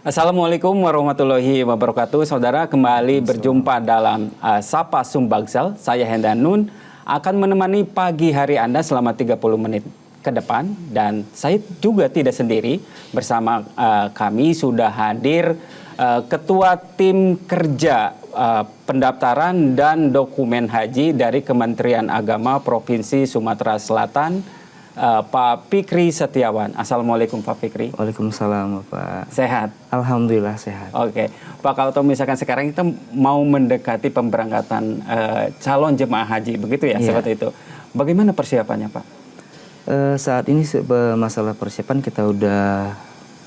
Assalamualaikum warahmatullahi wabarakatuh. Saudara, kembali berjumpa dalam Sapa Sumbangsel. Saya Hendan Nun akan menemani pagi hari Anda selama 30 menit ke depan. Dan saya juga tidak sendiri. Bersama kami sudah hadir Ketua Tim Kerja Pendaftaran dan Dokumen Haji dari Kementerian Agama Provinsi Sumatera Selatan, Pak Fikri Setiawan. Assalamualaikum Pak Fikri. Waalaikumsalam Pak. Sehat? Alhamdulillah sehat. Oke, Pak, kalau misalkan sekarang kita mau mendekati pemberangkatan calon jemaah haji, begitu ya, seperti itu. Bagaimana persiapannya, Pak? Saat ini masalah persiapan kita udah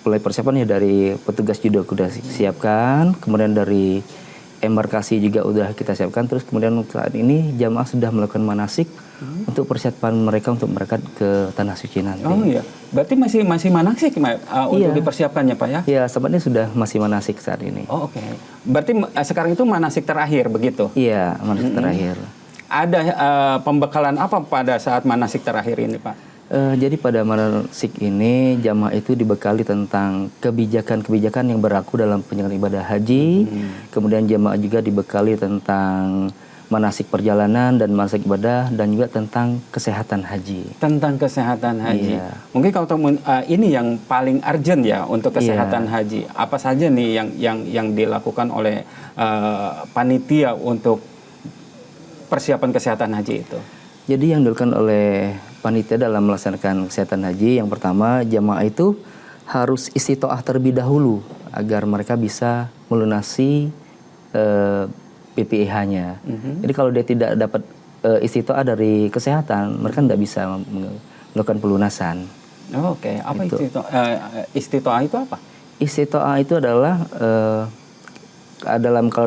mulai persiapan ya, dari petugas juga udah siapkan, kemudian dari embarkasi juga udah kita siapkan, terus kemudian saat ini jamaah sudah melakukan manasik untuk persiapan mereka untuk berangkat ke Tanah Suci nanti. Oh iya, berarti masih manasik untuk dipersiapkannya, Pak ya? Iya, sebenarnya sudah masih manasik saat ini. Oh oke, berarti sekarang itu manasik terakhir begitu? Iya, manasik terakhir. Ada pembekalan apa pada saat manasik terakhir ini, Pak? Jadi pada manasik ini jamaah itu dibekali tentang kebijakan-kebijakan yang berlaku dalam penyelenggaraan ibadah haji. Kemudian jamaah juga dibekali tentang manasik perjalanan dan manasik ibadah, dan juga tentang kesehatan haji. Tentang kesehatan haji. Iya. Mungkin kalau ini yang paling urgent ya untuk kesehatan haji. Apa saja nih yang dilakukan oleh panitia untuk persiapan kesehatan haji itu? Jadi yang dilakukan oleh panitia dalam melaksanakan kesehatan haji, yang pertama jamaah itu harus istitoah terlebih dahulu agar mereka bisa melunasi PPIH-nya. Jadi kalau dia tidak dapat istitoah dari kesehatan, mereka tidak bisa melakukan pelunasan. Oh, oke, apa itu? Istitoah itu apa? Istitoah itu adalah kalau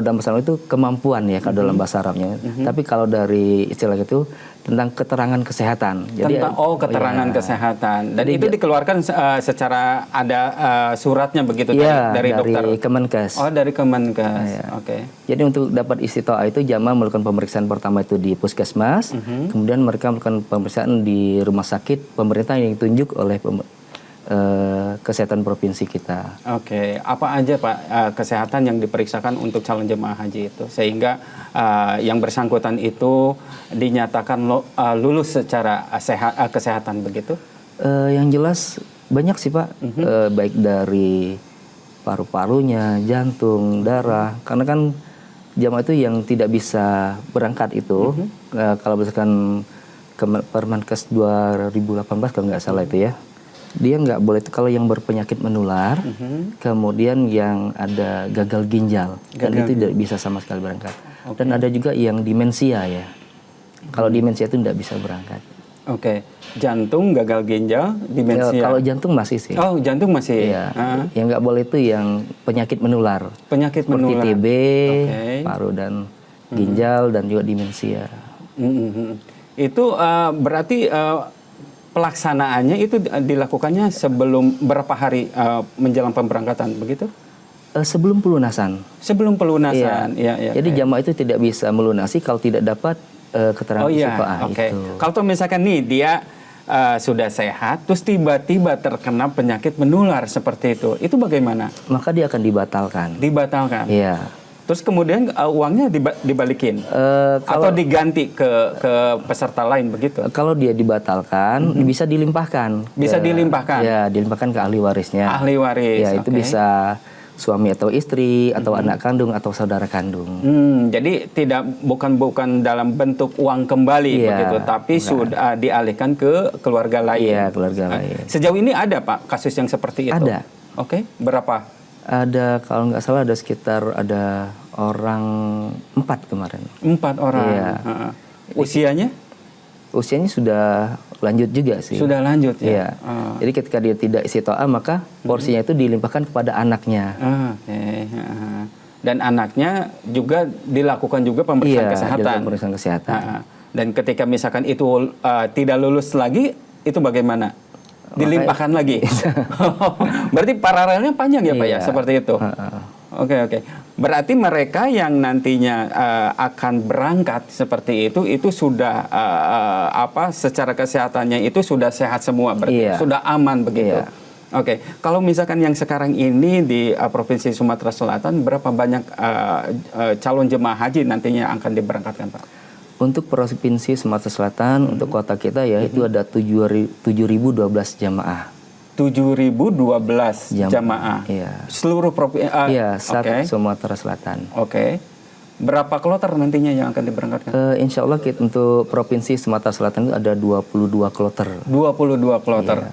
dalam bahasa Arab itu kemampuan ya, kalau dalam bahasa Arabnya. Tapi kalau dari istilah itu tentang keterangan kesehatan. Jadi keterangan kesehatan. Dan itu dikeluarkan secara ada suratnya begitu dari dokter. Dari Kemenkes. Oh, dari Kemenkes. Oke. Jadi untuk dapat istitoah itu jamaah melakukan pemeriksaan pertama itu di puskesmas, kemudian mereka melakukan pemeriksaan di rumah sakit pemerintah yang ditunjuk oleh kesehatan provinsi kita. Oke, apa aja Pak kesehatan yang diperiksakan untuk calon jemaah haji itu sehingga yang bersangkutan itu dinyatakan lulus secara kesehatan begitu? Yang jelas banyak sih Pak, baik dari paru-parunya, jantung, darah. Karena kan jemaah itu yang tidak bisa berangkat itu, kalau berdasarkan Permenkes 2018 kalau nggak salah itu ya. Dia nggak boleh kalau yang berpenyakit menular, kemudian yang ada gagal ginjal, dan itu tidak bisa sama sekali berangkat. Dan ada juga yang demensia ya. Kalau demensia itu tidak bisa berangkat. Oke, jantung, gagal ginjal, demensia. Kalau jantung masih sih. Oh, jantung masih. Iya. Yang nggak boleh itu yang penyakit menular. Penyakit menular. Seperti TB, paru dan ginjal, dan juga demensia. Itu berarti pelaksanaannya itu dilakukannya sebelum berapa hari menjelang pemberangkatan, begitu? Sebelum pelunasan. Sebelum pelunasan, ya. Jadi jamaah itu tidak bisa melunasi kalau tidak dapat keterangan istitoah itu. Kalau misalkan nih dia sudah sehat, terus tiba-tiba terkena penyakit menular seperti itu bagaimana? Maka dia akan dibatalkan. Dibatalkan? Iya. Terus kemudian uangnya dibalikin atau diganti ke peserta lain begitu? Kalau dia dibatalkan, bisa dilimpahkan. Bisa dilimpahkan? Ya, dilimpahkan ke ahli warisnya. Ahli waris, ya, itu bisa suami atau istri, atau anak kandung, atau saudara kandung. Jadi bukan dalam bentuk uang kembali begitu, tapi sudah dialihkan ke keluarga lain. Iya, keluarga lain. Sejauh ini ada Pak kasus yang seperti itu? Ada. Oke, berapa? Ada, kalau nggak salah ada orang 4 kemarin. 4 orang. Iya. Usianya? Usianya sudah lanjut juga sih. Sudah lanjut ya. Iya. Jadi ketika dia tidak istitoah, maka porsinya itu dilimpahkan kepada anaknya. Dan anaknya juga dilakukan juga pemeriksaan kesehatan. Iya, pemeriksaan kesehatan. Dan ketika misalkan itu tidak lulus lagi, itu bagaimana? Dilimpahkan lagi. Berarti paralelnya panjang ya Pak ya, seperti itu. Oke. Berarti mereka yang nantinya akan berangkat seperti itu sudah secara kesehatannya itu sudah sehat semua, berarti sudah aman begitu. Oke, kalau misalkan yang sekarang ini di Provinsi Sumatera Selatan, berapa banyak calon jemaah haji nantinya akan diberangkatkan, Pak? Untuk Provinsi Sumatera Selatan, untuk kota kita ya, itu ada 7.012 jamaah. 7.012 jamaah. Iya. Seluruh provinsi. Iya, Sumatera Selatan. Oke. Berapa kloter nantinya yang akan diberangkatkan? Insya Allah untuk Provinsi Sumatera Selatan itu ada 22 kloter. 22 kloter.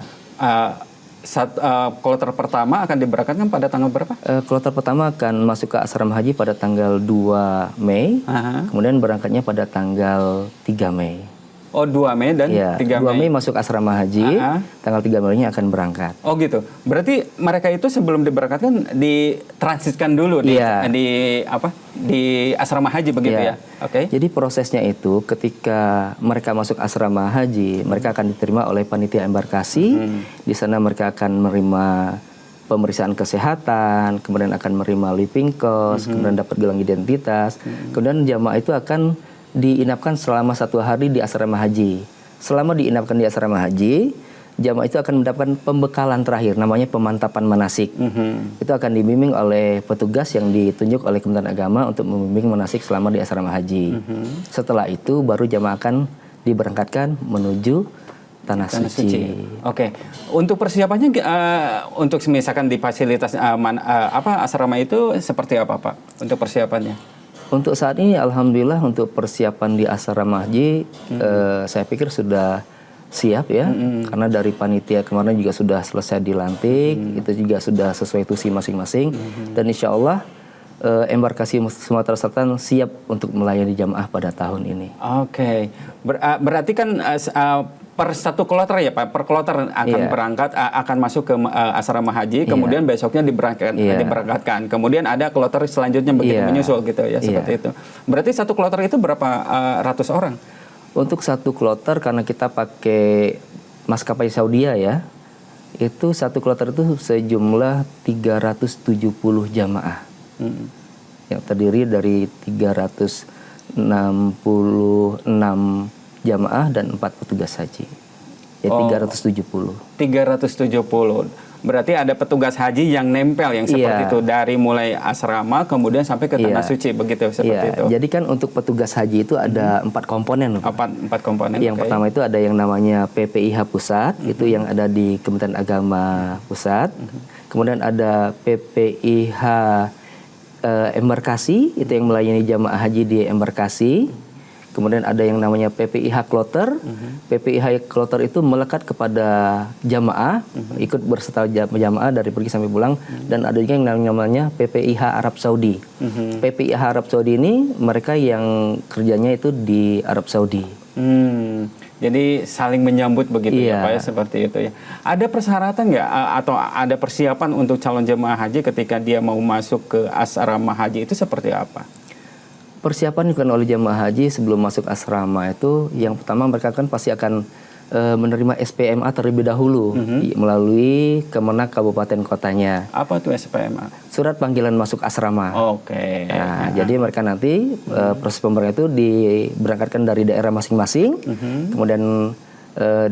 Kloter pertama akan diberangkatkan pada tanggal berapa? Kloter pertama akan masuk ke asrama haji pada tanggal 2 Mei. Kemudian berangkatnya pada tanggal 3 Mei. Oh, 2 Mei dan 3 Mei. 2 Mei masuk asrama haji, tanggal 3 Mei-nya akan berangkat. Oh gitu. Berarti mereka itu sebelum diberangkatkan ditransitkan dulu di asrama haji begitu ya. Oke. Jadi prosesnya itu ketika mereka masuk asrama haji, mereka akan diterima oleh panitia embarkasi. Di sana mereka akan menerima pemeriksaan kesehatan, kemudian akan menerima living cost, kemudian dapat gelang identitas. Kemudian jamaah itu akan diinapkan selama 1 hari di asrama haji. Selama diinapkan di asrama haji, jamaah itu akan mendapatkan pembekalan terakhir, namanya pemantapan manasik. Itu akan dibimbing oleh petugas yang ditunjuk oleh Kementerian Agama untuk membimbing manasik selama di asrama haji. Setelah itu baru jamaah akan diberangkatkan menuju Tanah Suci. Oke. Untuk persiapannya, untuk misalkan di fasilitas asrama itu seperti apa, Pak? Untuk persiapannya? Untuk saat ini alhamdulillah untuk persiapan di asrama haji saya pikir sudah siap ya, karena dari panitia kemarin juga sudah selesai dilantik, itu juga sudah sesuai tusi masing-masing, dan insya Allah embarkasi Sumatera Selatan siap untuk melayani jamaah pada tahun ini. Oke. Berarti kan per 1 kloter ya Pak, per kloter akan berangkat, akan masuk ke asrama haji, kemudian besoknya diberangkatkan. Kemudian ada kloter selanjutnya begitu menyusul gitu ya, seperti itu. Berarti 1 kloter itu berapa ratus orang? Untuk 1 kloter karena kita pakai maskapai Saudi ya, itu 1 kloter itu sejumlah 370 jamaah. Yang terdiri dari 366 jamaah dan 4 petugas haji. Ya 370. 370. Berarti ada petugas haji yang nempel yang seperti itu dari mulai asrama kemudian sampai ke Tanah Suci begitu seperti itu. Jadi kan untuk petugas haji itu ada 4 komponen. 4 komponen. Yang pertama itu ada yang namanya PPIH Pusat, itu yang ada di Kementerian Agama Pusat. Kemudian ada PPIH embarkasi, itu yang melayani jamaah haji di embarkasi. Kemudian ada yang namanya PPIH Kloter. PPIH Kloter itu melekat kepada jamaah, ikut berserta jamaah dari pergi sampai pulang. Dan ada juga yang namanya PPIH Arab Saudi. PPIH Arab Saudi ini mereka yang kerjanya itu di Arab Saudi. Jadi saling menyambut begitu ya Pak ya, seperti itu ya. Ada persyaratan nggak atau ada persiapan untuk calon jemaah haji ketika dia mau masuk ke asrama haji itu seperti apa? Persiapan dilakukan oleh jemaah haji sebelum masuk asrama itu, yang pertama mereka kan pasti akan menerima SPMA terlebih dahulu melalui Kemenak Kabupaten Kotanya. Apa tuh SPMA? Surat panggilan masuk asrama. Oke. Nah, jadi mereka nanti proses pemberangkatan itu diberangkatkan dari daerah masing-masing, kemudian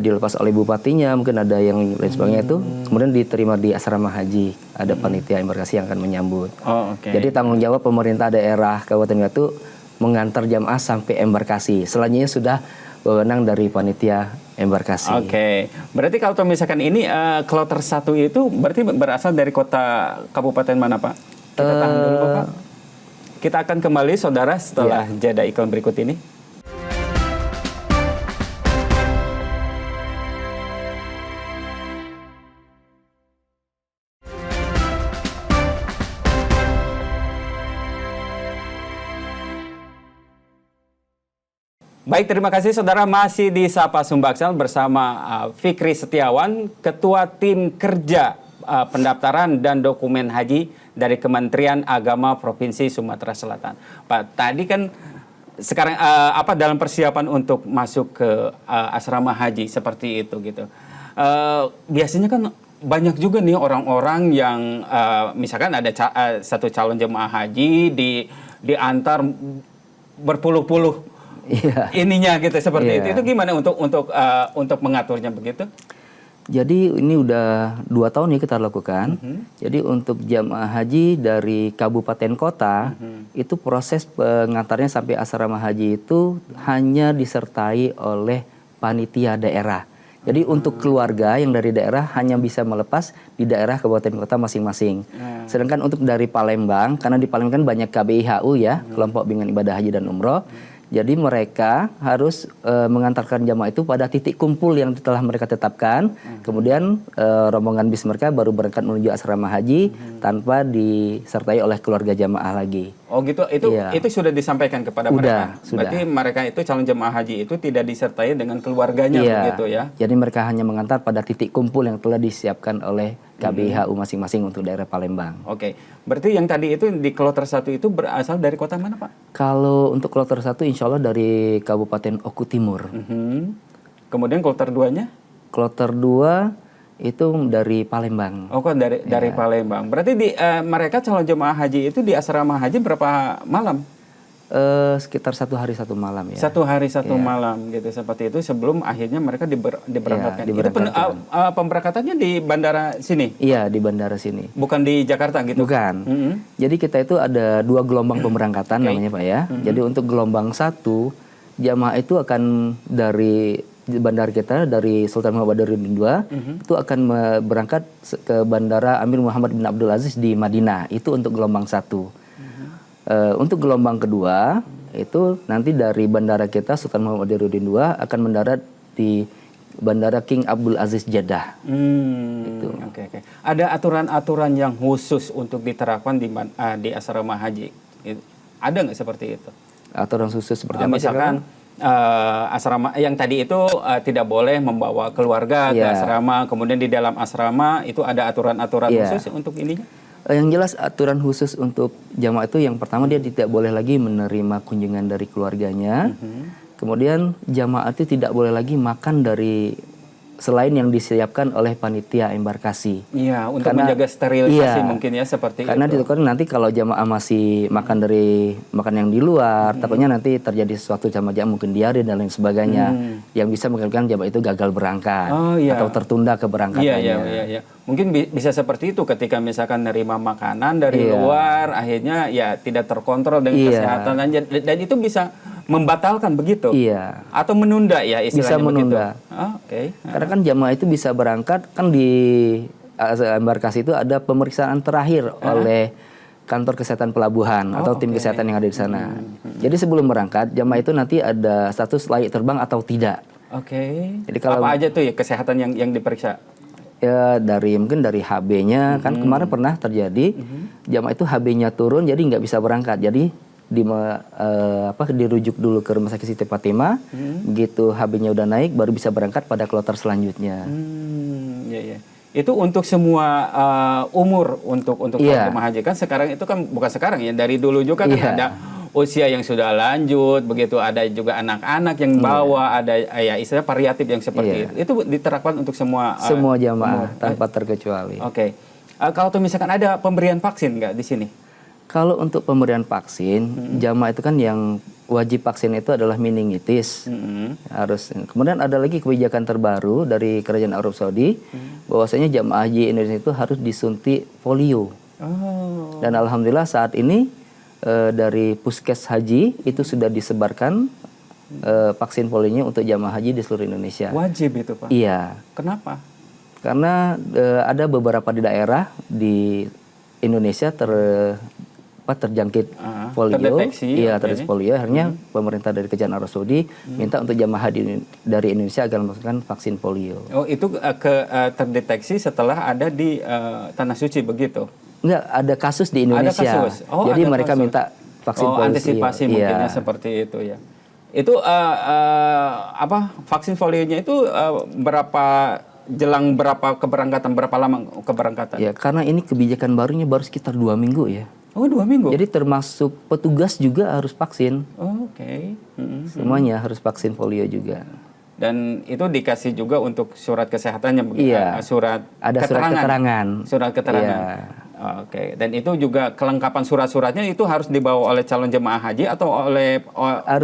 dilepas oleh bupatinya, mungkin ada yang lain sebagainya itu, kemudian diterima di asrama haji, ada panitia embarkasi yang akan menyambut. Jadi tanggung jawab pemerintah daerah Kabupaten itu mengantar jamaah sampai embarkasi. Selanjutnya sudah wewenang dari panitia embarkasi. Berarti kalau misalkan ini kloter 1 itu berarti berasal dari kota kabupaten mana Pak? Kita tahan dulu Pak. Kita akan kembali saudara setelah jeda iklan berikut ini. Baik, terima kasih saudara, masih di Sapa Sumbaksel bersama Fikri Setiawan, Ketua Tim Kerja Pendaftaran dan Dokumen Haji dari Kementerian Agama Provinsi Sumatera Selatan. Pak, tadi kan sekarang dalam persiapan untuk masuk ke asrama haji seperti itu gitu. Biasanya kan banyak juga nih orang-orang yang misalkan ada satu calon jemaah haji diantar berpuluh-puluh ininya gitu seperti itu. Itu gimana untuk mengaturnya begitu? Jadi ini udah 2 tahun ya kita lakukan. Jadi untuk jamaah haji dari kabupaten kota itu proses pengantarnya sampai asrama haji itu hanya disertai oleh panitia daerah. Jadi untuk keluarga yang dari daerah hanya bisa melepas di daerah kabupaten kota masing-masing. Sedangkan untuk dari Palembang, karena di Palembang kan banyak KBIHU ya, kelompok bimbingan ibadah haji dan umroh. Jadi mereka harus mengantarkan jamaah itu pada titik kumpul yang telah mereka tetapkan. Kemudian rombongan bis mereka baru berangkat menuju asrama haji tanpa disertai oleh keluarga jamaah lagi. Oh gitu, itu sudah disampaikan kepada mereka. Sudah. Berarti mereka itu calon jemaah haji itu tidak disertai dengan keluarganya begitu ya? Jadi mereka hanya mengantar pada titik kumpul yang telah disiapkan oleh KBIHU masing-masing untuk daerah Palembang. Oke, berarti yang tadi itu di kloter 1 itu berasal dari kota mana Pak? Kalau untuk kloter 1 insya Allah dari Kabupaten Oku Timur. Kemudian kloter 2-nya? Kloter 2 itu dari Palembang. Oh kok dari Palembang. Berarti mereka calon jemaah haji itu di asrama haji berapa malam? Sekitar 1 hari 1 malam ya. 1 hari 1 malam gitu seperti itu sebelum akhirnya mereka diberangkatkan. diberangkatkan. Itu pemberangkatannya di bandara sini? Iya di bandara sini. Bukan di Jakarta gitu? Bukan. Jadi kita itu ada 2 gelombang pemberangkatan namanya Pak ya. Jadi untuk gelombang 1 jamaah itu akan dari bandara kita dari Sultan Muhammad Badarudin II itu akan berangkat ke bandara Amir Muhammad bin Abdul Aziz di Madinah. Itu untuk gelombang 1. Untuk gelombang kedua itu nanti dari bandara kita Sultan Muhammad Badarudin II akan mendarat di Bandara King Abdul Aziz Jeddah. Gitu. Oke. Ada aturan-aturan yang khusus untuk diterapkan di asrama haji. Ada nggak seperti itu? Aturan khusus seperti apa? Misalkan asrama yang tadi itu tidak boleh membawa keluarga ke asrama. Kemudian di dalam asrama itu ada aturan-aturan khusus untuk ininya? Yang jelas aturan khusus untuk jamaah itu yang pertama dia tidak boleh lagi menerima kunjungan dari keluarganya. Kemudian jamaah itu tidak boleh lagi makan dari selain yang disiapkan oleh panitia embarkasi. Iya, untuk menjaga sterilisasi mungkin ya seperti karena itu. Karena nanti kalau jamaah masih makan yang di luar, takutnya nanti terjadi sesuatu sama jamaah mungkin diare dan lain sebagainya yang bisa mengakibatkan jamaah itu gagal berangkat atau tertunda keberangkatannya. Iya. Mungkin bisa seperti itu ketika misalkan nerima makanan dari luar, akhirnya ya tidak terkontrol dengan kesehatan dan itu bisa membatalkan begitu? Iya. Atau menunda ya istilahnya bisa menunda. Oke. Karena kan jamaah itu bisa berangkat kan di embarkasi itu ada pemeriksaan terakhir oleh kantor kesehatan pelabuhan atau tim kesehatan yang ada di sana. Jadi sebelum berangkat jamaah itu nanti ada status layak terbang atau tidak. Oke. Jadi kalau apa aja tuh ya kesehatan yang diperiksa? Ya mungkin dari HB-nya kan kemarin pernah terjadi jamaah itu HB-nya turun jadi nggak bisa berangkat. Jadi dirujuk dulu ke Rumah Sakit Siti Fatimah. Begitu HB-nya udah naik baru bisa berangkat pada kloter selanjutnya. Iya. Itu untuk semua umur untuk jemaah haji kan sekarang itu kan bukan sekarang ya dari dulu juga kan ada usia yang sudah lanjut begitu ada juga anak-anak yang bawa ada ya istilah variatif yang seperti itu diterapkan untuk semua jamaah tanpa terkecuali. Oke. Kalau tuh misalkan ada pemberian vaksin nggak di sini? Kalau untuk pemberian vaksin, jamaah itu kan yang wajib vaksin itu adalah meningitis. Harus. Kemudian ada lagi kebijakan terbaru dari Kerajaan Arab Saudi, bahwasanya jamaah haji Indonesia itu harus disuntik polio. Dan alhamdulillah saat ini dari Puskes Haji itu sudah disebarkan vaksin polionya untuk jamaah haji di seluruh Indonesia. Wajib itu Pak? Iya. Kenapa? Karena ada beberapa di daerah di Indonesia terjangkit polio, terdeteksi polio. Akhirnya pemerintah dari Kerajaan Arab Saudi minta untuk jamaah haji dari Indonesia agar melakukan vaksin polio. Oh itu terdeteksi setelah ada di Tanah Suci begitu? Enggak, ada kasus di Indonesia. Ada kasus. Jadi mereka minta vaksin polio. Antisipasi mungkinnya seperti itu ya. Itu vaksin polionya itu jelang berapa keberangkatan, berapa lama keberangkatan? Ya, karena ini kebijakan barunya baru sekitar 2 minggu ya. Oh 2 minggu? Jadi termasuk petugas juga harus vaksin. Oke. Semuanya harus vaksin polio juga. Dan itu dikasih juga untuk surat kesehatannya begitu? Iya. Surat keterangan. Surat keterangan. Iya. Oke. Dan itu juga kelengkapan surat-suratnya itu harus dibawa oleh calon jemaah haji atau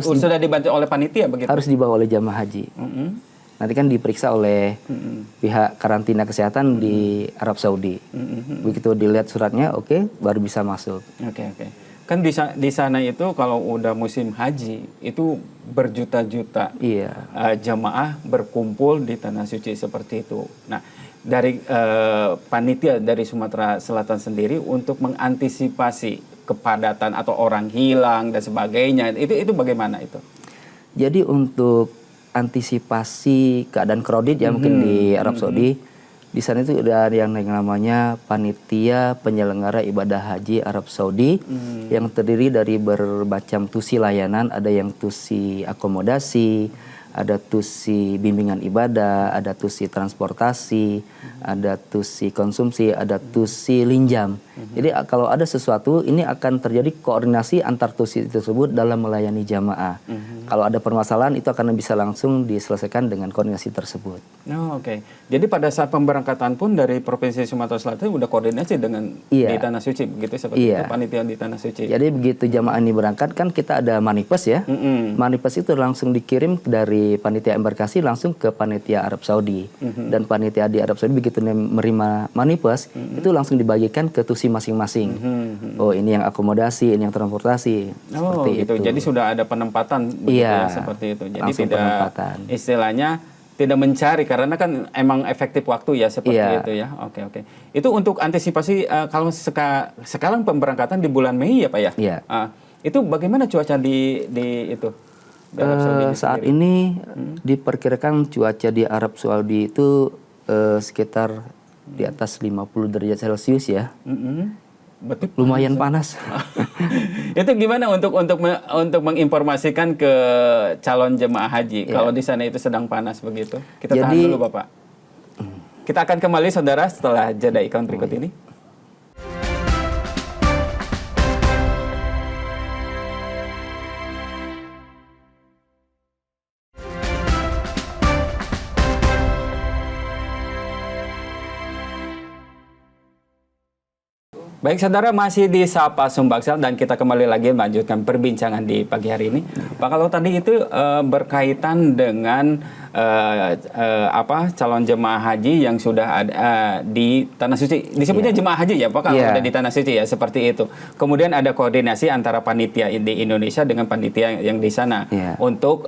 sudah dibantu oleh panitia begitu? Harus dibawa oleh jemaah haji. nanti kan diperiksa oleh pihak karantina kesehatan di Arab Saudi. Begitu dilihat suratnya, oke, baru bisa masuk. Oke. Kan di sana itu kalau udah musim haji itu berjuta-juta jamaah berkumpul di tanah suci seperti itu. Nah, dari panitia dari Sumatera Selatan sendiri untuk mengantisipasi kepadatan atau orang hilang dan sebagainya, itu bagaimana itu? Jadi untuk antisipasi keadaan crowded ya mungkin di Arab Saudi, di sana itu ada yang namanya panitia penyelenggara ibadah haji Arab Saudi yang terdiri dari bermacam tusi layanan, ada yang tusi akomodasi, ada tusi bimbingan ibadah, ada tusi transportasi, ada tusi konsumsi, ada tusi linjam. Jadi kalau ada sesuatu ini akan terjadi koordinasi antar tusi tersebut dalam melayani jamaah. Kalau ada permasalahan itu akan bisa langsung diselesaikan dengan koordinasi tersebut. Oh, oke. Jadi pada saat pemberangkatan pun dari Provinsi Sumatera Selatan udah koordinasi dengan di Tanah Suci begitu seperti itu panitia di Tanah Suci. Jadi begitu jamaah ini berangkat kan kita ada manifest ya. Manifest itu langsung dikirim dari panitia embarkasi langsung ke panitia Arab Saudi. Dan panitia di Arab Saudi begitu menerima manifest itu langsung dibagikan ke tusi masing-masing. Oh, ini yang akomodasi, ini yang transportasi. Oh, seperti gitu. Itu. Jadi sudah ada penempatan begitu ya, seperti itu. Jadi tidak penempatan. Istilahnya tidak mencari karena kan emang efektif waktu ya seperti itu ya. Oke. Itu untuk antisipasi kalau sekarang pemberangkatan di bulan Mei ya Pak ya. Iya. Itu bagaimana cuaca di itu? Saat ini diperkirakan cuaca di Arab Saudi itu sekitar di atas 50 derajat Celcius ya. Betul. Lumayan panas. Itu gimana untuk menginformasikan ke calon jemaah haji kalau di sana itu sedang panas begitu? Kita tahan dulu Bapak. Kita akan kembali saudara setelah jeda iklan berikut ini. Baik saudara, masih di Sapa Sumbaksel dan kita kembali lagi melanjutkan perbincangan di pagi hari ini. Pak, kalau tadi itu berkaitan dengan calon jemaah haji yang sudah ada di Tanah Suci. Disebutnya jemaah haji ya Pak, kalau ada di Tanah Suci ya seperti itu. Kemudian ada koordinasi antara panitia di Indonesia dengan panitia yang di sana untuk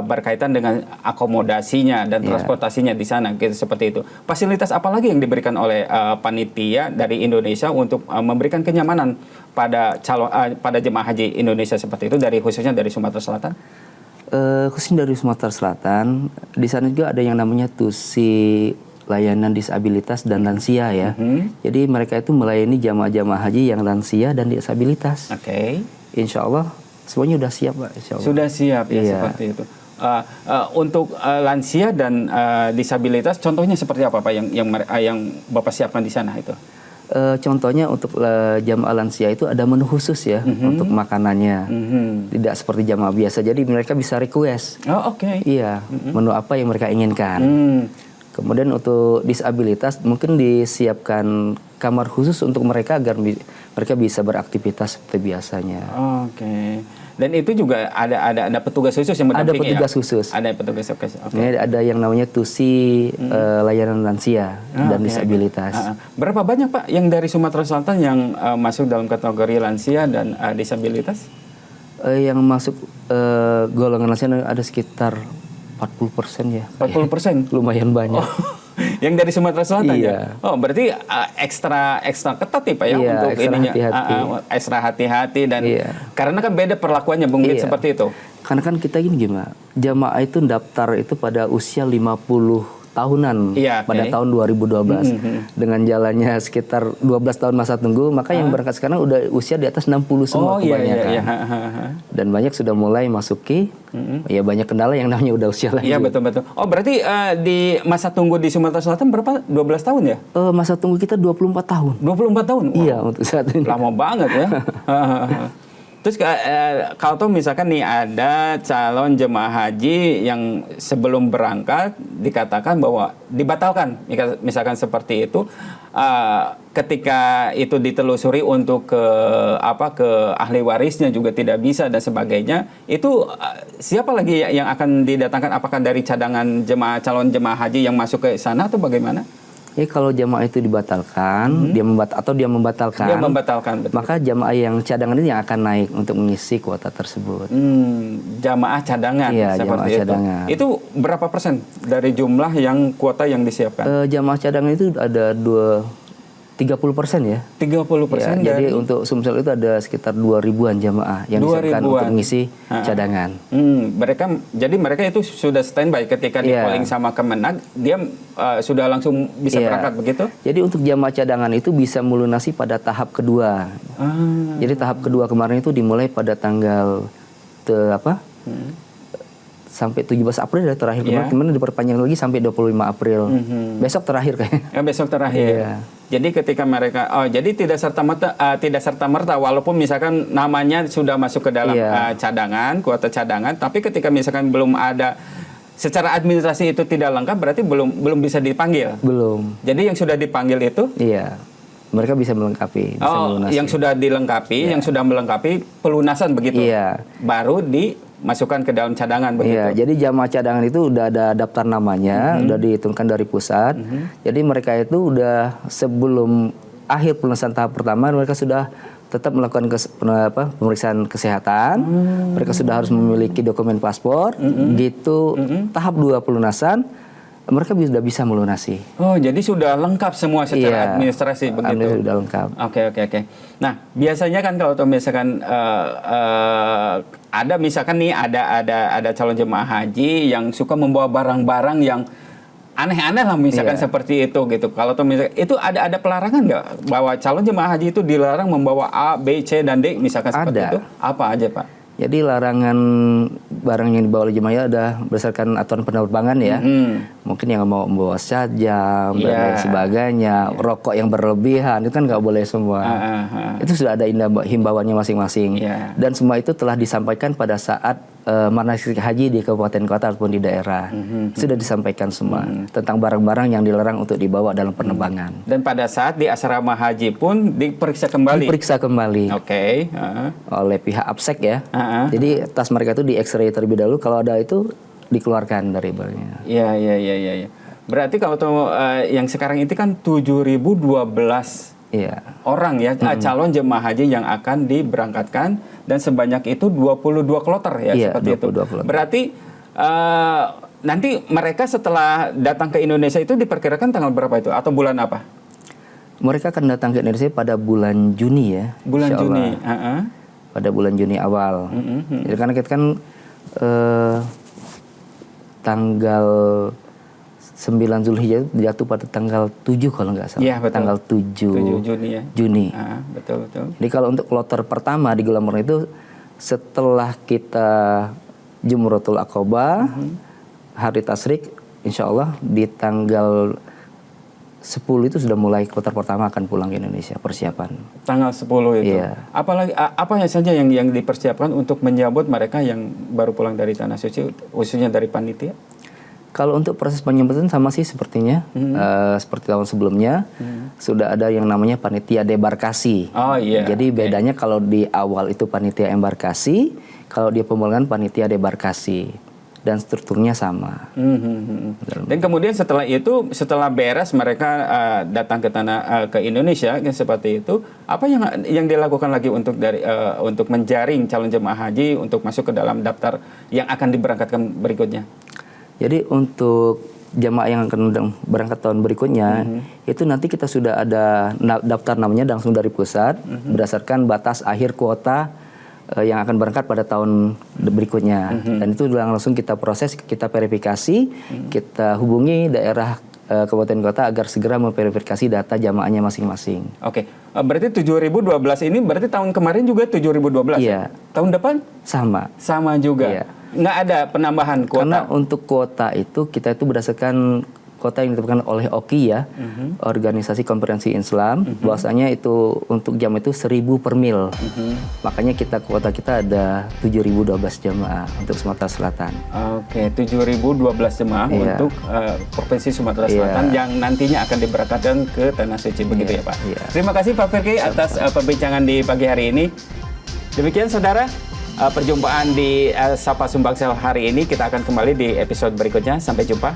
berkaitan dengan akomodasinya dan transportasinya di sana gitu seperti itu. Fasilitas apa lagi yang diberikan oleh panitia dari Indonesia untuk memberikan kenyamanan pada pada jemaah haji Indonesia seperti itu khususnya dari Sumatera Selatan? Khususnya dari Sumatera Selatan, di sana juga ada yang namanya tusi layanan disabilitas dan lansia ya. Jadi mereka itu melayani jamaah-jamaah haji yang lansia dan disabilitas. Oke. Insya Allah semuanya sudah siap Pak. Insya Allah. Sudah siap ya seperti itu. Untuk lansia dan disabilitas, contohnya seperti apa Pak yang Bapak siapkan di sana itu? Contohnya untuk jamaah lansia itu ada menu khusus ya untuk makanannya. Tidak seperti jamaah biasa. Jadi mereka bisa request. Oh, oke. Iya, menu apa yang mereka inginkan. Kemudian untuk disabilitas mungkin disiapkan kamar khusus untuk mereka agar mereka bisa beraktivitas seperti biasanya. Oke. Dan itu juga ada petugas khusus yang mendampingi. Ada petugas khusus. Ada petugas khusus. Okay. Ada yang namanya tusi layanan lansia dan disabilitas. Berapa banyak Pak yang dari Sumatera Selatan yang masuk dalam kategori lansia dan disabilitas? Yang masuk golongan lansia ada sekitar 40% ya. 40%? Lumayan banyak. Yang dari Sumatera Selatan ya? Oh, berarti ekstra ketat nih Pak ya untuk ininya. Ekstra hati-hati dan karena kan beda perlakuannya Bung Git seperti itu. Karena kan kita gimana? Jamaah itu daftar itu pada usia 50 tahunan pada tahun 2012. Dengan jalannya sekitar 12 tahun masa tunggu, maka yang berangkat sekarang udah usia di atas 60 semua kebanyakan. Dan banyak sudah mulai masuki. Ya banyak kendala yang namanya udah usia lanjut. Iya betul. Oh berarti di masa tunggu di Sumatera Selatan berapa? 12 tahun ya? Masa tunggu kita 24 tahun. 24 tahun? Iya untuk saat ini. Lama banget ya. Terus kalau tuh misalkan nih ada calon jemaah haji yang sebelum berangkat dikatakan bahwa dibatalkan, misalkan seperti itu, ketika itu ditelusuri untuk ke ahli warisnya juga tidak bisa dan sebagainya, itu siapa lagi yang akan didatangkan? Apakah dari cadangan calon jemaah haji yang masuk ke sana atau bagaimana? Ya kalau jamaah itu dibatalkan, dia membatalkan, betul. Maka jamaah yang cadangan ini yang akan naik untuk mengisi kuota tersebut. Jamaah cadangan, iya, seperti jamaah cadangan. Itu berapa persen dari jumlah yang kuota yang disiapkan? Jamaah cadangan itu ada 30% ya. 30% ya, jadi untuk Sumsel itu ada sekitar 2.000-an jamaah yang disiapkan untuk mengisi cadangan. Mereka itu sudah standby ketika di polling sama Kemenag, dia sudah langsung bisa berangkat begitu? Jadi untuk jamaah cadangan itu bisa melunasi pada tahap kedua. Jadi tahap kedua kemarin itu dimulai pada tanggal sampai 17 April ya terakhir kemarin diperpanjang lagi sampai 25 April. Besok terakhir kayaknya. Besok terakhir. Jadi ketika mereka jadi tidak serta merta walaupun misalkan namanya sudah masuk ke dalam cadangan, kuota cadangan, tapi ketika misalkan belum ada secara administrasi itu tidak lengkap, berarti belum bisa dipanggil. Belum. Jadi yang sudah dipanggil itu mereka bisa melengkapi, bisa melunasi. Yang sudah dilengkapi, yang sudah melengkapi pelunasan begitu. Baru dimasukkan ke dalam cadangan begitu. Jadi jamaah cadangan itu udah ada daftar namanya, udah dihitungkan dari pusat. Jadi mereka itu udah sebelum akhir pelunasan tahap pertama mereka sudah tetap melakukan pemeriksaan kesehatan. Mereka sudah harus memiliki dokumen paspor. Gitu tahap 2 pelunasan mereka sudah bisa melunasi. Oh, jadi sudah lengkap semua secara administrasi begitu. Sudah lengkap. Oke. Nah, biasanya kan kalau misalkan ada misalkan nih ada calon jemaah haji yang suka membawa barang-barang yang aneh-aneh lah misalkan seperti itu gitu. Kalau misalkan itu ada pelarangan nggak bahwa calon jemaah haji itu dilarang membawa A, B, C dan D misalkan seperti itu? Apa aja, Pak? Jadi larangan barang yang dibawa oleh jemaah ada berdasarkan aturan penerbangan ya. Mungkin yang mau membawa sajam dan lain sebagainya, rokok yang berlebihan itu kan nggak boleh semua. Itu sudah ada himbauannya masing-masing. Dan semua itu telah disampaikan pada saat manasik haji di kabupaten kota ataupun di daerah. Sudah disampaikan semua tentang barang-barang yang dilarang untuk dibawa dalam penerbangan. Dan pada saat di asrama haji pun diperiksa kembali. Oke. Oleh pihak APSEC ya. Jadi tas mereka itu di X-ray terlebih dahulu, kalau ada itu dikeluarkan dari barangnya. Iya. Berarti kalau yang sekarang itu kan 7.012 orang ya calon jemaah haji yang akan diberangkatkan dan sebanyak itu 22 kloter ya seperti itu. Kloter. Berarti nanti mereka setelah datang ke Indonesia itu diperkirakan tanggal berapa itu atau bulan apa? Mereka akan datang ke Indonesia pada bulan Juni ya. Bulan Juni. Pada bulan Juni awal. Jadi karena kita kan tanggal 9 Zulhijjah jatuh pada tanggal 7 kalau nggak salah. Betul. Tanggal 7 Juni ya. Juni. Betul. Jadi kalau untuk kloter pertama di Gelamor itu setelah kita Jumratul Aqabah, hari Tasyrik, insya Allah di tanggal 10 itu sudah mulai kloter pertama akan pulang ke Indonesia, persiapan. Tanggal 10 itu. Apalagi apa saja yang dipersiapkan untuk menyambut mereka yang baru pulang dari Tanah Suci, khususnya dari panitia? Kalau untuk proses penyambutan sama sih sepertinya, seperti tahun sebelumnya, sudah ada yang namanya panitia debarkasi. Jadi bedanya kalau di awal itu panitia embarkasi, kalau dia pemulangan panitia debarkasi. Dan strukturnya sama. Dan kemudian setelah beres mereka datang ke Indonesia seperti itu, apa yang dilakukan lagi untuk menjaring calon jemaah haji untuk masuk ke dalam daftar yang akan diberangkatkan berikutnya? Jadi untuk jemaah yang akan berangkat tahun berikutnya itu nanti kita sudah ada daftar namanya langsung dari pusat berdasarkan batas akhir kuota yang akan berangkat pada tahun berikutnya. Dan itu langsung kita proses, kita verifikasi, kita hubungi daerah kabupaten kota agar segera memverifikasi data jamaahnya masing-masing. Oke. Berarti 7.012 ini berarti tahun kemarin juga 7.012 ya? Tahun depan? Sama juga? Nggak ada penambahan kuota? Karena untuk kuota itu kita itu berdasarkan kota yang ditetapkan oleh OKI ya, Organisasi Konferensi Islam, bahwasanya itu untuk jam itu 1.000 per mil. Makanya kota kita ada 7.012 jamaah untuk Sumatera Selatan. Oke, 7.012 jemaah Iya. untuk Provinsi Sumatera Selatan yang nantinya akan diberangkatkan ke Tanah Suci, begitu ya Pak. Iya. Terima kasih Pak Firky atas perbincangan di pagi hari ini. Demikian saudara, perjumpaan di Sapa Sumbangsel hari ini. Kita akan kembali di episode berikutnya. Sampai jumpa.